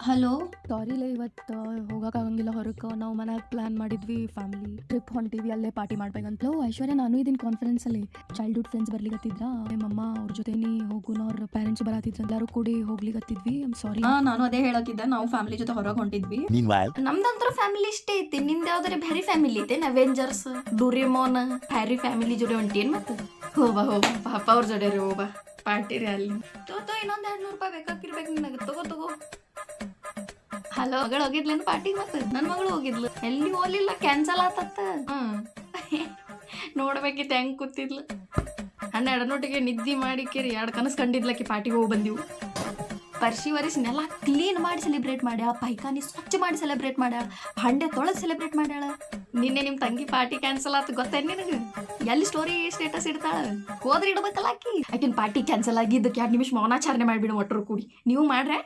Hello. ಸಾರಿಲೇ ಇವತ್ತು ಹೋಗೋಕ್ಕಾಗಂಗಿಲ್ಲ ಹೊರಗೆ. ನಾವು ಮನ್ಯಾಗ ಪ್ಲ್ಯಾನ್ ಮಾಡಿದ್ವಿ, ಫ್ಯಾಮಿಲಿ ಟ್ರಿಪ್ ಹೊಂಟಿವಿ, ಅಲ್ಲೇ ಪಾರ್ಟಿ ಮಾಡ್ಬೇಕಂತಲೂ. ಐಶ್ವರ್ಯ, ನಾನು ಇದೀನಿ ಕಾನ್ಫರೆನ್ಸಲ್ಲಿ. ಚೈಲ್ಡ್ಹುಡ್ ಫ್ರೆಂಡ್ಸ್ ಬರ್ಲಿಕತ್ತಿದ್ರ, ನಮ್ಮಮ್ಮ ಅವ್ರ ಜೊತೆ ಹೋಗುನ, ಅವ್ರ ಪೇರೆಂಟ್ಸ್ ಬರತ್ತಿದ್ರು, ಎಲ್ಲರೂ ಕೂಡಿ ಹೋಗ್ಲಿಕತ್ತಿದ್ವಿ. ಸಾರಿ. ನಾನು ಅದೇ ಹೇಳಕ್ಕಿದ್ದೆ, ನಾವು ಫ್ಯಾಮಿಲಿ ಜೊತೆ ಹೊರಗೆ ಹೊಂಟಿದ್ವಿ. Meanwhile, ನಮ್ದಂತ್ರ ಫ್ಯಾಮಿಲಿ ಇಷ್ಟೇ ಐತಿ. ನಿಂದ ಯಾವ್ದಾರೆ ಬ್ಯಾರಿ ಫ್ಯಾಮಿಲಿ ಐತೆ? ಅವೆಂಜರ್ಸ್, ಡೋರೇಮೋನ್, ಹ್ಯಾರಿ ಫ್ಯಾಮಿಲಿ ಜೊತೆ ಹೊಂಟೇನ್ ಮತ್ತೆ? ಹೋಬಾ ಪಾಪ ಅವ್ರ ಜೊತೆ ರೀ, ಹೋಬಾ ಪಾರ್ಟಿ ರೀ ಅಲ್ಲಿ. ತೋ ಇನ್ನೊಂದು 200 ರೂಪಾಯಿ ಬೇಕಾಗಿರ್ಬೇಕು ನಿನಗೆ. ತಗೋ. ಹಲೋ, ಮಗಳು ಹೋಗಿದ್ಲೇನು ಪಾರ್ಟಿಗೆ? ಮತ್ತೆ ನನ್ನ ಮಗಳು ಹೋಗಿದ್ಲು. ಎಲ್ಲಿ ಹೋಗ್ಲಿಲ್ಲ, ಕ್ಯಾನ್ಸಲ್ ಆತತ್ತ. ನೋಡ್ಬೇಕಿತ್ತು ಹೆಂಗ್ ಕೂತಿದ್ಲು. 12 ನೋಟಿಗೆ ನಿದ್ದೆ ಮಾಡಿ ಕೇರಿ 2 ಕನಸು ಕಂಡಿದ್ಲಕ್ಕಿ. ಪಾರ್ಟಿಗೆ ಹೋಗಿ ಬಂದಿವು. ವರ್ಷಿ ನೆಲ ಕ್ಲೀನ್ ಮಾಡಿ ಸೆಲೆಬ್ರೇಟ್ ಮಾಡ್ಯಾಳ, ಪೈಖಾನಿ ಸ್ವಚ್ಛ ಮಾಡಿ ಸೆಲೆಬ್ರೇಟ್ ಮಾಡ್ಯಾಳ, ಭಾಂಡೆ ತೊಳೆದು ಸೆಲೆಬ್ರೇಟ್ ಮಾಡ್ಯಾಳ. ನಿನ್ನೆ ನಿಮ್ಮ ತಂಗಿ ಪಾರ್ಟಿ ಕ್ಯಾನ್ಸಲ್ ಆತು ಗೊತ್ತೇನು ನಿನಗೆ? ಎಲ್ಲಿ ಸ್ಟೋರಿ ಸ್ಟೇಟಸ್ ಇಡ್ತಾಳ? ಹೋದ್ರೆ ಇಡ್ಬೇಕಲ್ಲ ಆಕಿನ ಪಾರ್ಟಿ ಕ್ಯಾನ್ಸಲ್ ಆಗಿದ್ದಕ್ಕೆ 2 ನಿಮಿಷ ಮೌನಾಚಾರಣೆ ಮಾಡಿಬಿಡು ಒಟ್ಟರು ಕೂಡಿ. ನೀವು ಮಾಡ್ರೆ?